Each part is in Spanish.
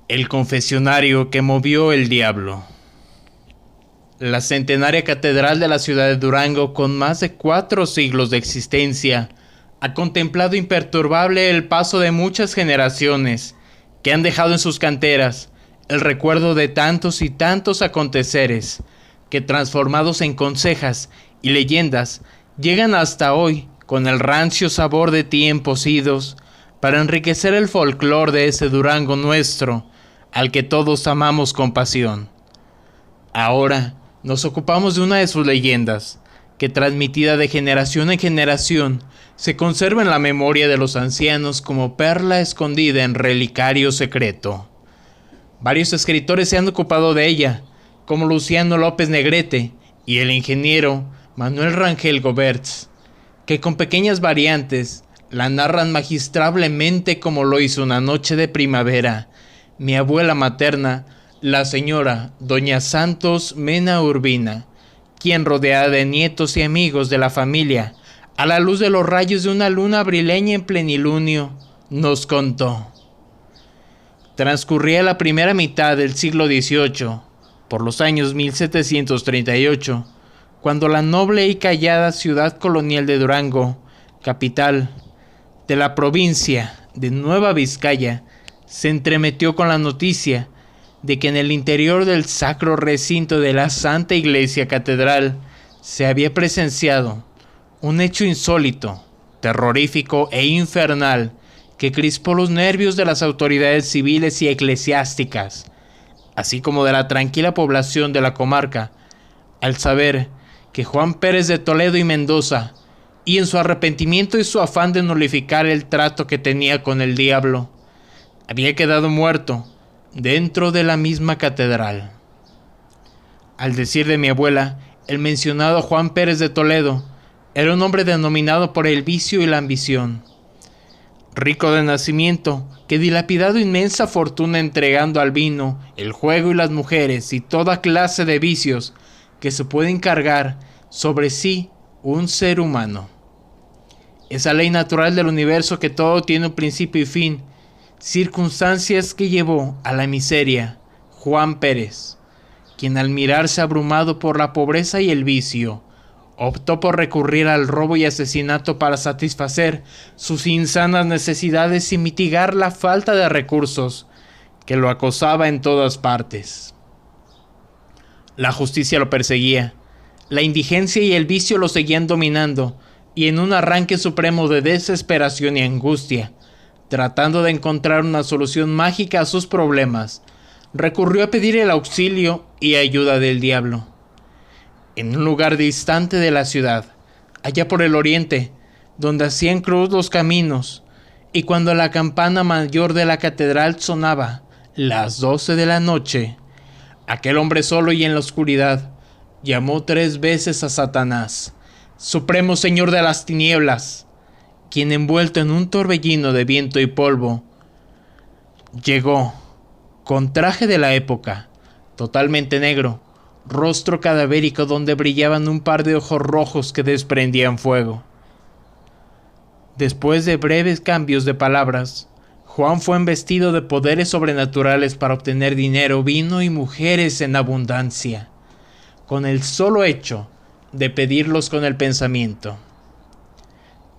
El confesionario que movió el diablo. La centenaria catedral de la ciudad de Durango, con más de 4 siglos de existencia, ha contemplado imperturbable el paso de muchas generaciones que han dejado en sus canteras el recuerdo de tantos y tantos aconteceres que, transformados en consejas y leyendas, llegan hasta hoy con el rancio sabor de tiempos idos para enriquecer el folclore de ese Durango nuestro, al que todos amamos con pasión. Ahora nos ocupamos de una de sus leyendas, que transmitida de generación en generación, se conserva en la memoria de los ancianos como perla escondida en relicario secreto. Varios escritores se han ocupado de ella, como Luciano López Negrete y el ingeniero Manuel Rangel Goberts, que con pequeñas variantes la narran magistralmente, como lo hizo una noche de primavera mi abuela materna, la señora doña Santos Mena Urbina, quien, rodeada de nietos y amigos de la familia, a la luz de los rayos de una luna abrileña en plenilunio, nos contó. Transcurría la primera mitad del siglo XVIII, por los años 1738, cuando la noble y callada ciudad colonial de Durango, capital de la provincia de Nueva Vizcaya, se entremetió con la noticia de que en el interior del sacro recinto de la Santa Iglesia Catedral se había presenciado un hecho insólito, terrorífico e infernal que crispó los nervios de las autoridades civiles y eclesiásticas, así como de la tranquila población de la comarca, al saber que Juan Pérez de Toledo y Mendoza, y en su arrepentimiento y su afán de nulificar el trato que tenía con el diablo, había quedado muerto dentro de la misma catedral. Al decir de mi abuela, el mencionado Juan Pérez de Toledo era un hombre denominado por el vicio y la ambición, rico de nacimiento, que dilapidado inmensa fortuna entregando al vino, el juego y las mujeres y toda clase de vicios que se pueden cargar sobre sí un ser humano. Esa ley natural del universo que todo tiene un principio y fin, circunstancias que llevó a la miseria Juan Pérez, quien, al mirarse abrumado por la pobreza y el vicio, optó por recurrir al robo y asesinato para satisfacer sus insanas necesidades y mitigar la falta de recursos que lo acosaba en todas partes. La justicia lo perseguía, la indigencia y el vicio lo seguían dominando, y en un arranque supremo de desesperación y angustia, tratando de encontrar una solución mágica a sus problemas, recurrió a pedir el auxilio y ayuda del diablo. En un lugar distante de la ciudad, allá por el oriente, donde hacían cruz los caminos, y cuando la campana mayor de la catedral sonaba las 12 de la noche, aquel hombre solo y en la oscuridad llamó 3 veces a Satanás, supremo señor de las tinieblas, quien, envuelto en un torbellino de viento y polvo, llegó con traje de la época, totalmente negro, rostro cadavérico donde brillaban un par de ojos rojos que desprendían fuego. Después de breves cambios de palabras, Juan fue embestido de poderes sobrenaturales para obtener dinero, vino y mujeres en abundancia, con el solo hecho de pedirlos con el pensamiento.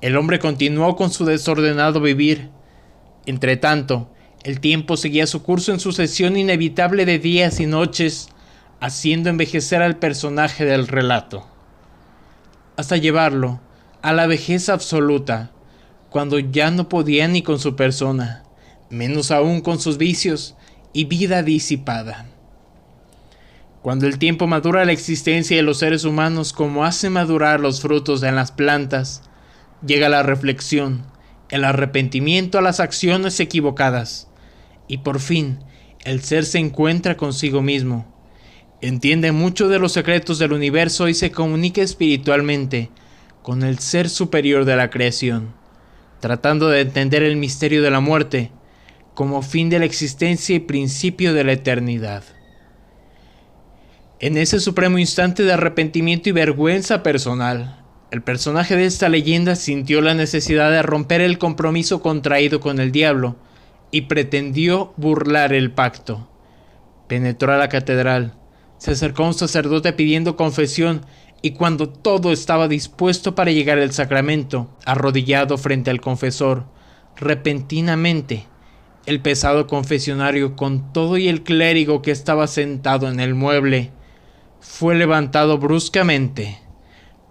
El hombre continuó con su desordenado vivir. Entretanto, el tiempo seguía su curso en sucesión inevitable de días y noches, haciendo envejecer al personaje del relato, hasta llevarlo a la vejez absoluta, cuando ya no podía ni con su persona, menos aún con sus vicios y vida disipada. Cuando el tiempo madura la existencia de los seres humanos como hace madurar los frutos en las plantas, llega la reflexión, el arrepentimiento a las acciones equivocadas, y por fin el ser se encuentra consigo mismo, entiende mucho de los secretos del universo y se comunica espiritualmente con el ser superior de la creación, tratando de entender el misterio de la muerte, como fin de la existencia y principio de la eternidad. En ese supremo instante de arrepentimiento y vergüenza personal, el personaje de esta leyenda sintió la necesidad de romper el compromiso contraído con el diablo y pretendió burlar el pacto. Penetró a la catedral, se acercó a un sacerdote pidiendo confesión y cuando todo estaba dispuesto para llegar al sacramento, arrodillado frente al confesor, repentinamente, el pesado confesionario con todo y el clérigo que estaba sentado en el mueble, fue levantado bruscamente,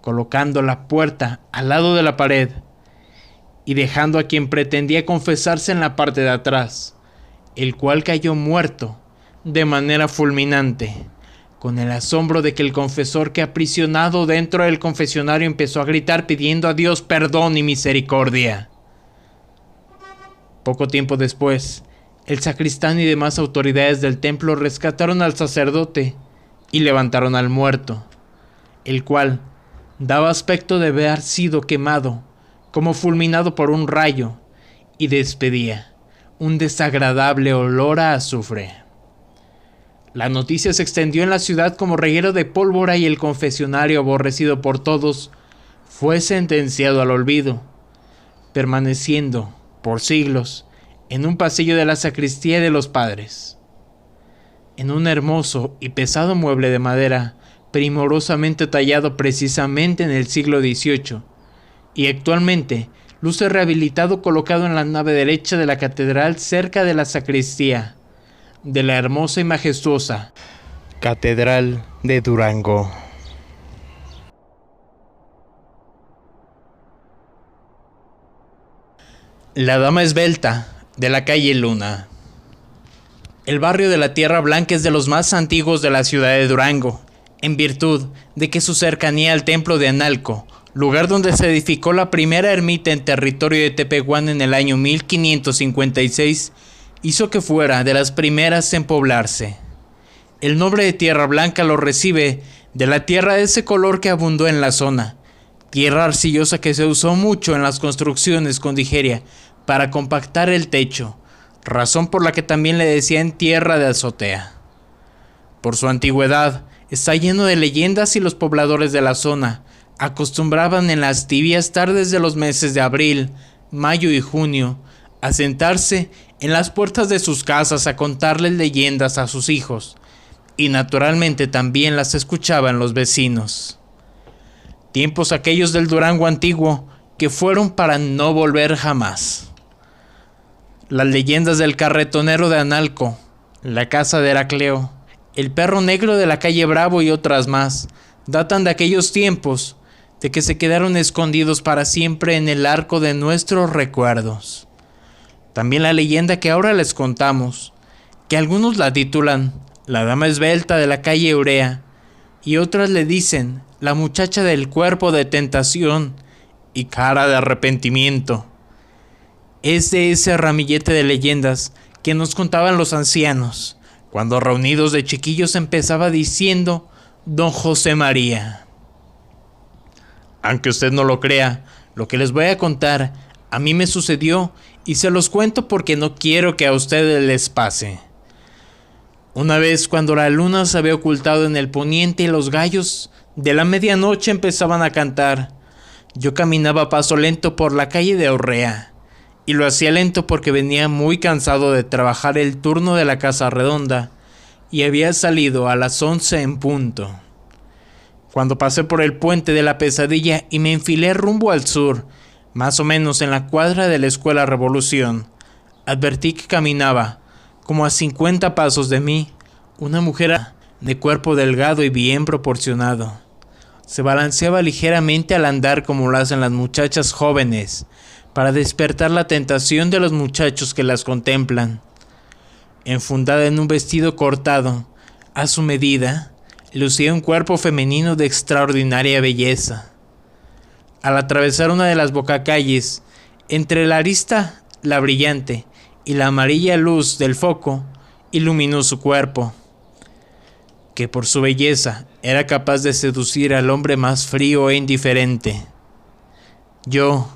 colocando la puerta al lado de la pared y dejando a quien pretendía confesarse en la parte de atrás, el cual cayó muerto de manera fulminante, con el asombro de que el confesor que aprisionado dentro del confesionario empezó a gritar pidiendo a Dios perdón y misericordia. Poco tiempo después, el sacristán y demás autoridades del templo rescataron al sacerdote y levantaron al muerto, el cual daba aspecto de haber sido quemado, como fulminado por un rayo, y despedía un desagradable olor a azufre. La noticia se extendió en la ciudad como reguero de pólvora y el confesionario, aborrecido por todos, fue sentenciado al olvido, permaneciendo, por siglos, en un pasillo de la sacristía de los padres. En un hermoso y pesado mueble de madera, primorosamente tallado precisamente en el siglo XVIII, y actualmente luce rehabilitado colocado en la nave derecha de la catedral cerca de la sacristía, de la hermosa y majestuosa Catedral de Durango. La Dama Esbelta de la calle Luna. El barrio de la Tierra Blanca es de los más antiguos de la ciudad de Durango, en virtud de que su cercanía al templo de Analco, lugar donde se edificó la primera ermita en territorio de Tepehuán en el año 1556, hizo que fuera de las primeras en poblarse. El nombre de Tierra Blanca lo recibe de la tierra de ese color que abundó en la zona, tierra arcillosa que se usó mucho en las construcciones con digeria para compactar el techo, razón por la que también le decían tierra de azotea. Por su antigüedad, está lleno de leyendas y los pobladores de la zona acostumbraban en las tibias tardes de los meses de abril, mayo y junio a sentarse en las puertas de sus casas a contarles leyendas a sus hijos, y naturalmente también las escuchaban los vecinos. Tiempos aquellos del Durango antiguo que fueron para no volver jamás. Las leyendas del carretonero de Analco, la casa de Heracleo, el perro negro de la calle Bravo y otras más, datan de aquellos tiempos, de que se quedaron escondidos para siempre en el arco de nuestros recuerdos. También la leyenda que ahora les contamos, que algunos la titulan La Dama Esbelta de la calle Urea, y otras le dicen La Muchacha del Cuerpo de Tentación y Cara de Arrepentimiento. Es de ese ramillete de leyendas que nos contaban los ancianos, cuando reunidos de chiquillos empezaba diciendo Don José María. Aunque usted no lo crea, lo que les voy a contar a mí me sucedió y se los cuento porque no quiero que a ustedes les pase. Una vez cuando la luna se había ocultado en el poniente y los gallos de la medianoche empezaban a cantar, yo caminaba a paso lento por la calle de Urrea. Y lo hacía lento porque venía muy cansado de trabajar el turno de la Casa Redonda y había salido a las 11 en punto. Cuando pasé por el puente de la Pesadilla y me enfilé rumbo al sur, más o menos en la cuadra de la Escuela Revolución, advertí que caminaba, como a 50 pasos de mí, una mujer de cuerpo delgado y bien proporcionado. Se balanceaba ligeramente al andar como lo hacen las muchachas jóvenes, para despertar la tentación de los muchachos que las contemplan. Enfundada en un vestido cortado, a su medida, lucía un cuerpo femenino de extraordinaria belleza. Al atravesar una de las bocacalles, entre la arista, la brillante, y la amarilla luz del foco, iluminó su cuerpo, que por su belleza era capaz de seducir al hombre más frío e indiferente. Yo,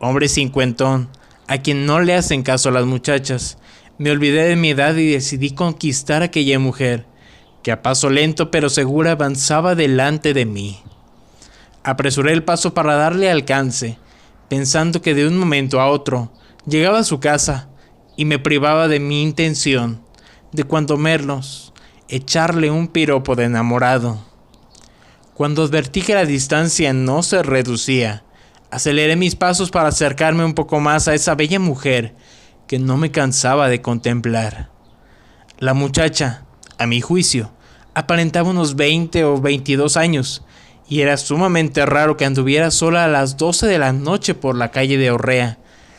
hombre cincuentón, a quien no le hacen caso a las muchachas, Me olvidé de mi edad y decidí conquistar a aquella mujer, que a paso lento pero seguro avanzaba delante de mí. Apresuré el paso para darle alcance, pensando que de un momento a otro llegaba a su casa y me privaba de mi intención de cuando menos echarle un piropo de enamorado. Cuando advertí que la distancia no se reducía, aceleré mis pasos para acercarme un poco más a esa bella mujer que no me cansaba de contemplar. La muchacha, a mi juicio, aparentaba unos 20 o 22 años, y era sumamente raro que anduviera sola a las 12 de la noche por la calle de Orrea,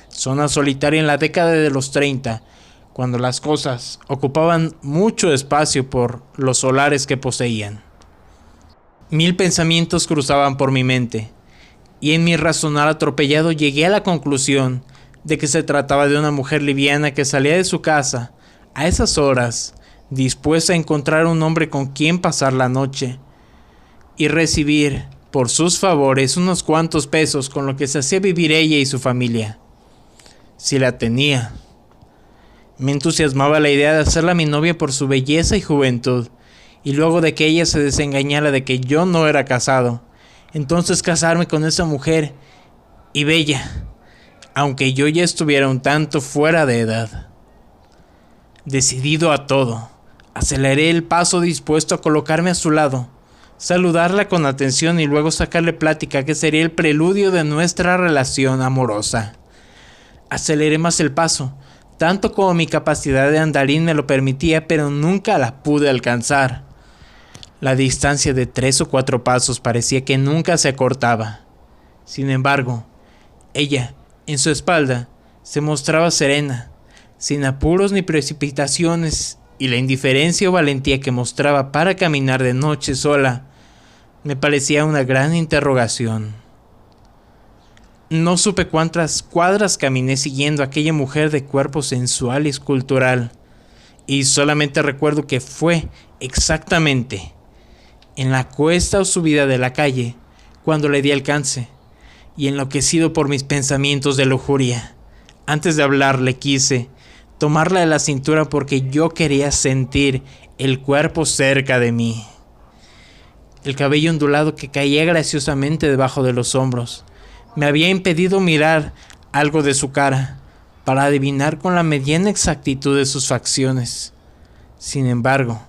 zona solitaria en la década de los 30, cuando las cosas ocupaban mucho espacio por los solares que poseían. Mil pensamientos cruzaban por mi mente, y en mi razonar atropellado llegué a la conclusión de que se trataba de una mujer liviana que salía de su casa a esas horas, dispuesta a encontrar un hombre con quien pasar la noche y recibir por sus favores unos cuantos pesos con lo que se hacía vivir ella y su familia, si la tenía. Me entusiasmaba la idea de hacerla mi novia por su belleza y juventud, y luego de que ella se desengañara de que yo no era casado, entonces casarme con esa mujer y bella, aunque yo ya estuviera un tanto fuera de edad. Decidido a todo, aceleré el paso dispuesto a colocarme a su lado, saludarla con atención y luego sacarle plática que sería el preludio de nuestra relación amorosa. Aceleré más el paso, tanto como mi capacidad de andarín me lo permitía, pero nunca la pude alcanzar. La distancia de 3 o 4 pasos parecía que nunca se acortaba. Sin embargo, ella, en su espalda, se mostraba serena, sin apuros ni precipitaciones, y la indiferencia o valentía que mostraba para caminar de noche sola me parecía una gran interrogación. No supe cuántas cuadras caminé siguiendo a aquella mujer de cuerpo sensual y escultural, y solamente recuerdo que fue exactamente en la cuesta o subida de la calle cuando le di alcance, y enloquecido por mis pensamientos de lujuria, antes de hablarle quise tomarla de la cintura porque yo quería sentir el cuerpo cerca de mí. El cabello ondulado que caía graciosamente debajo de los hombros me había impedido mirar algo de su cara para adivinar con la mediana exactitud de sus facciones. Sin embargo,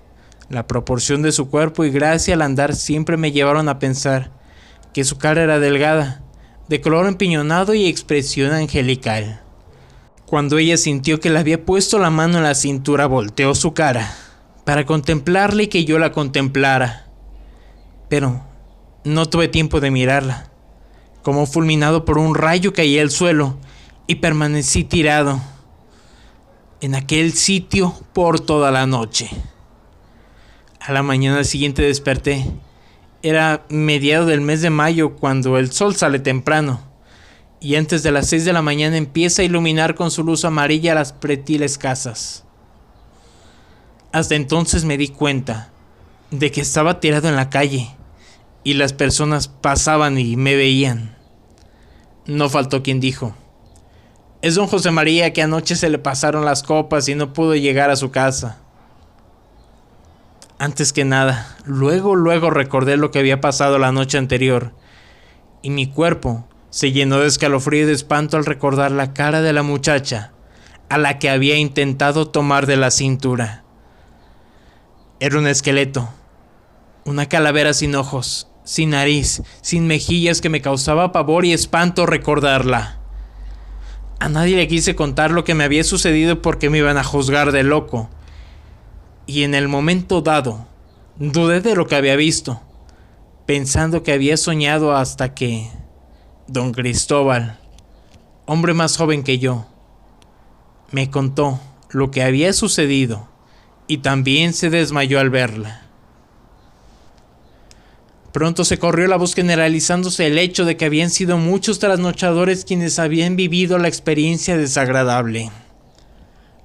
la proporción de su cuerpo y gracia al andar siempre me llevaron a pensar que su cara era delgada, de color empiñonado y expresión angelical. Cuando ella sintió que le había puesto la mano en la cintura, volteó su cara para contemplarla y que yo la contemplara. Pero no tuve tiempo de mirarla. Como fulminado por un rayo caí al suelo y permanecí tirado en aquel sitio por toda la noche. A la mañana siguiente desperté. Era mediado del mes de mayo, cuando el sol sale temprano, y antes de las 6 de la mañana empieza a iluminar con su luz amarilla las pretiles casas. Hasta entonces me di cuenta de que estaba tirado en la calle, y las personas pasaban y me veían. No faltó quien dijo: «Es don José María, que anoche se le pasaron las copas y no pudo llegar a su casa». Antes que nada, luego recordé lo que había pasado la noche anterior, y mi cuerpo se llenó de escalofrío y de espanto al recordar la cara de la muchacha a la que había intentado tomar de la cintura. Era un esqueleto, una calavera sin ojos, sin nariz, sin mejillas, que me causaba pavor y espanto recordarla. A nadie le quise contar lo que me había sucedido porque me iban a juzgar de loco, y en el momento dado dudé de lo que había visto, pensando que había soñado, hasta que don Cristóbal, hombre más joven que yo, me contó lo que había sucedido y también se desmayó al verla. Pronto se corrió la voz generalizándose el hecho de que habían sido muchos trasnochadores quienes habían vivido la experiencia desagradable.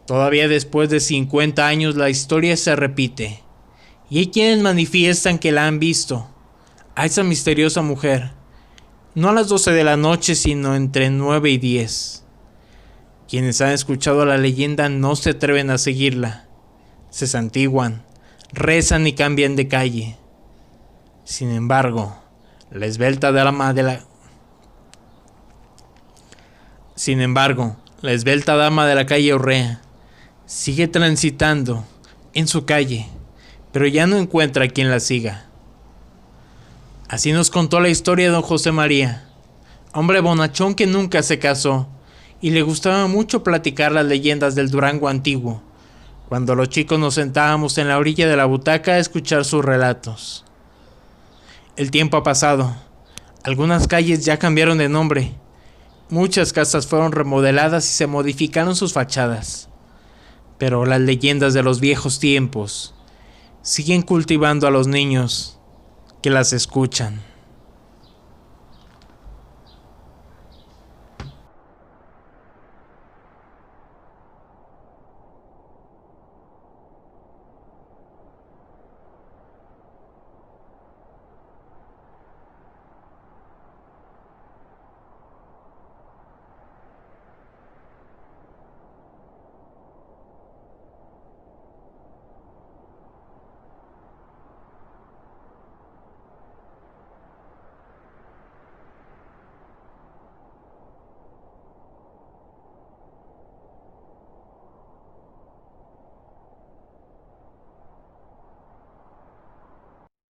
Todavía después de 50 años la historia se repite, y hay quienes manifiestan que la han visto, a esa misteriosa mujer, no a las 12 de la noche, sino entre 9 y 10. Quienes han escuchado la leyenda no se atreven a seguirla. Se santiguan, rezan y cambian de calle. Sin embargo, la esbelta dama de la calle Urrea sigue transitando en su calle, pero ya no encuentra a quien la siga. Así nos contó la historia de don José María, hombre bonachón que nunca se casó y le gustaba mucho platicar las leyendas del Durango antiguo, cuando los chicos nos sentábamos en la orilla de la butaca a escuchar sus relatos. El tiempo ha pasado, algunas calles ya cambiaron de nombre, muchas casas fueron remodeladas y se modificaron sus fachadas, pero las leyendas de los viejos tiempos siguen cultivando a los niños que las escuchan.